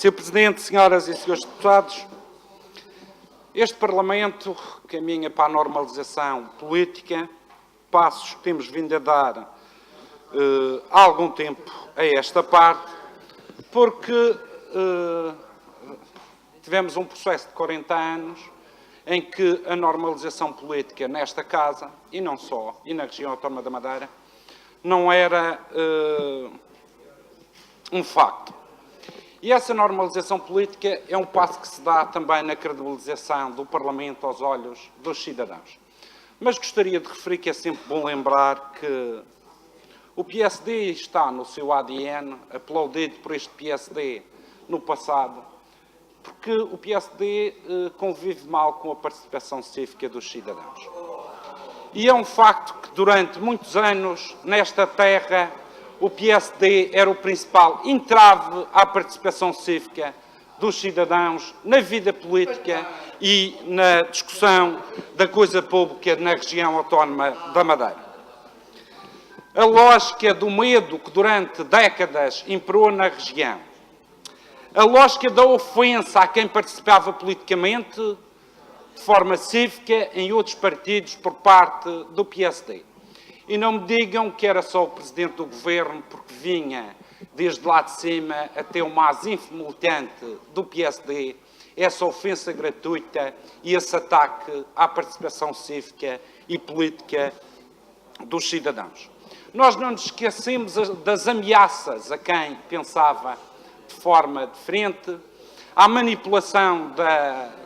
Sr. Presidente, senhoras e senhores deputados, este Parlamento caminha para a normalização política, passos que temos vindo a dar há algum tempo a esta parte, porque tivemos um processo de 40 anos em que a normalização política nesta Casa, e não só, e na região autónoma da Madeira, não era um facto. E essa normalização política é um passo que se dá também na credibilização do Parlamento aos olhos dos cidadãos. Mas gostaria de referir que é sempre bom lembrar que o PSD está no seu ADN, aplaudido por este PSD no passado, porque o PSD convive mal com a participação cívica dos cidadãos. E é um facto que durante muitos anos, nesta terra, o PSD era o principal entrave à participação cívica dos cidadãos na vida política e na discussão da coisa pública na região autónoma da Madeira. A lógica do medo que durante décadas imperou na região, a lógica da ofensa a quem participava politicamente de forma cívica em outros partidos por parte do PSD. E não me digam que era só o Presidente do Governo, porque vinha desde lá de cima até o mais ínfimo militante do PSD, essa ofensa gratuita e esse ataque à participação cívica e política dos cidadãos. Nós não nos esquecemos das ameaças a quem pensava de forma diferente, à manipulação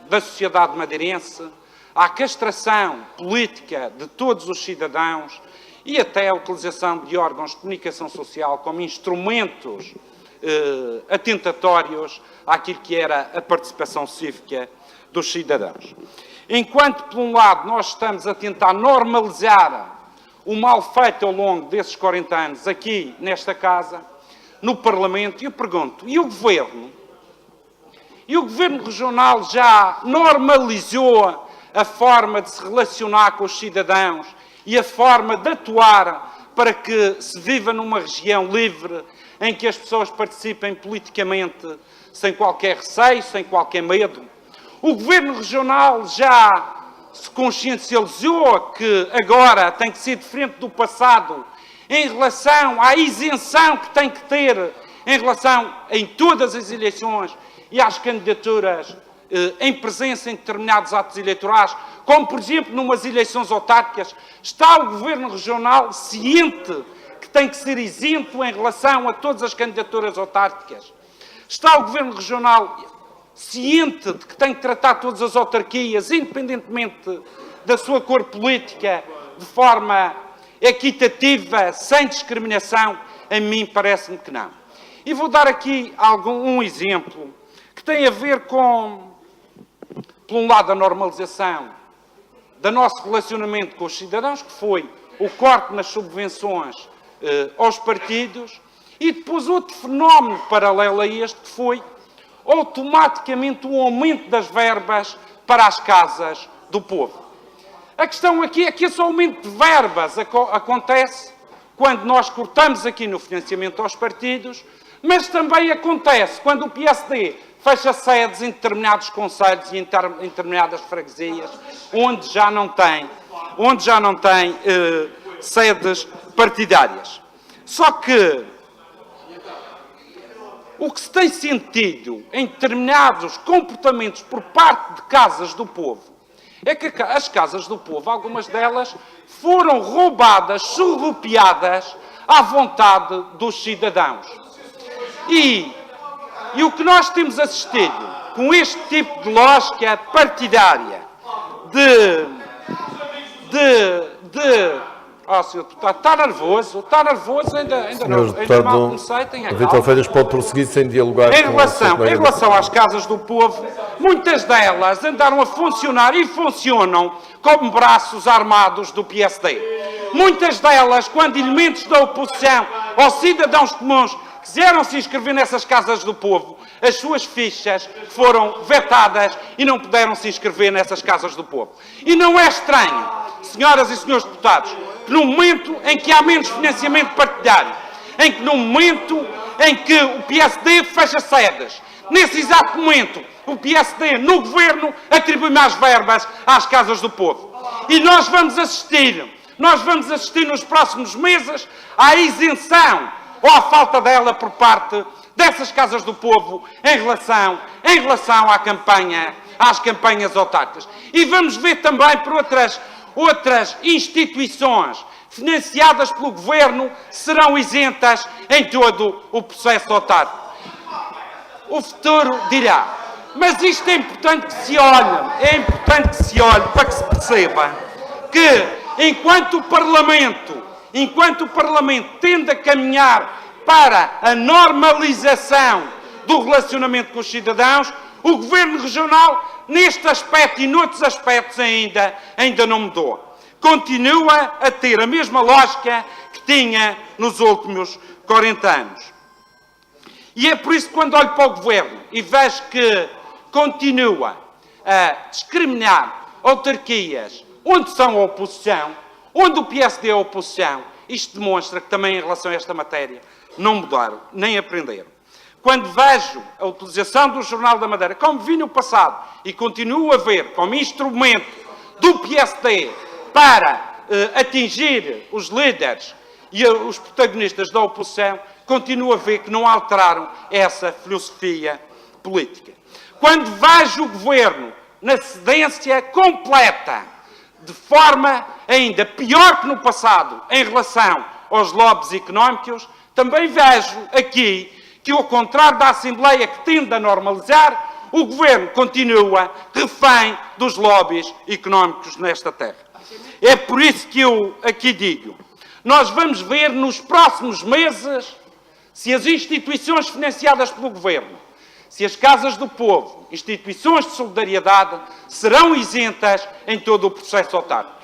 da sociedade madeirense, à castração política de todos os cidadãos e até a utilização de órgãos de comunicação social como instrumentos atentatórios àquilo que era a participação cívica dos cidadãos. Enquanto, por um lado, nós estamos a tentar normalizar o mal feito ao longo desses 40 anos aqui nesta Casa, no Parlamento, e eu pergunto, e o Governo? E o Governo Regional já normalizou a forma de se relacionar com os cidadãos e a forma de atuar para que se viva numa região livre em que as pessoas participem politicamente sem qualquer receio, sem qualquer medo? O Governo Regional já se consciencializou que agora tem que ser diferente do passado em relação à isenção que tem que ter em relação em todas as eleições e às candidaturas em presença em determinados atos eleitorais, como, por exemplo, numas eleições autárquicas? Está o Governo Regional ciente que tem que ser isento em relação a todas as candidaturas autárquicas? Está o Governo Regional ciente de que tem que tratar todas as autarquias, independentemente da sua cor política, de forma equitativa, sem discriminação? A mim parece-me que não. E vou dar aqui um exemplo que tem a ver com, por um lado, a normalização do nosso relacionamento com os cidadãos, que foi o corte nas subvenções aos partidos, e depois outro fenómeno paralelo a este, que foi automaticamente o aumento das verbas para as casas do povo. A questão aqui é que esse aumento de verbas acontece quando nós cortamos aqui no financiamento aos partidos, mas também acontece quando o PSD fecha sedes em determinados concelhos e em determinadas freguesias, onde já não tem sedes partidárias. Só que o que se tem sentido em determinados comportamentos por parte de casas do povo é que as casas do povo, algumas delas, foram roubadas, surrupiadas à vontade dos cidadãos. E o que nós temos assistido com este tipo de lógica partidária Sr. Deputado, está nervoso, ainda mal comecei, tenha calma. Vítor Freitas pode prosseguir sem dialogar em relação às casas do povo, muitas delas andaram a funcionar e funcionam como braços armados do PSD. Muitas delas, quando elementos da oposição ou cidadãos comuns quiseram se inscrever nessas casas do povo, as suas fichas foram vetadas e não puderam se inscrever nessas casas do povo. E não é estranho, senhoras e senhores deputados, que no momento em que há menos financiamento partidário, em que no momento em que o PSD fecha sedes, Nesse exato momento, o PSD, no governo, atribui mais verbas às casas do povo. E nós vamos assistir nos próximos meses à isenção ou à falta dela por parte dessas casas do povo em relação às campanhas autárquicas. E vamos ver também por outras instituições financiadas pelo governo serão isentas em todo o processo autárquico. O futuro dirá. Mas isto é importante que se olhe, para que se perceba que enquanto o Parlamento tende a caminhar para a normalização do relacionamento com os cidadãos, o Governo Regional, neste aspecto e noutros aspectos ainda não mudou. Continua a ter a mesma lógica que tinha nos últimos 40 anos. E é por isso que quando olho para o Governo e vejo que continua a discriminar autarquias onde são a oposição, onde o PSD é a oposição, isto demonstra que também em relação a esta matéria não mudaram, nem aprenderam. Quando vejo a utilização do Jornal da Madeira, como vi no passado, e continuo a ver como instrumento do PSD para atingir os líderes e os protagonistas da oposição, continuo a ver que não alteraram essa filosofia política. Quando vejo o Governo na cedência completa, de forma ainda pior que no passado, em relação aos lobbies económicos, também vejo aqui que, ao contrário da Assembleia que tende a normalizar, o Governo continua refém dos lobbies económicos nesta terra. É por isso que eu aqui digo, nós vamos ver nos próximos meses se as instituições financiadas pelo Governo, se as casas do povo, instituições de solidariedade, serão isentas em todo o processo autárquico.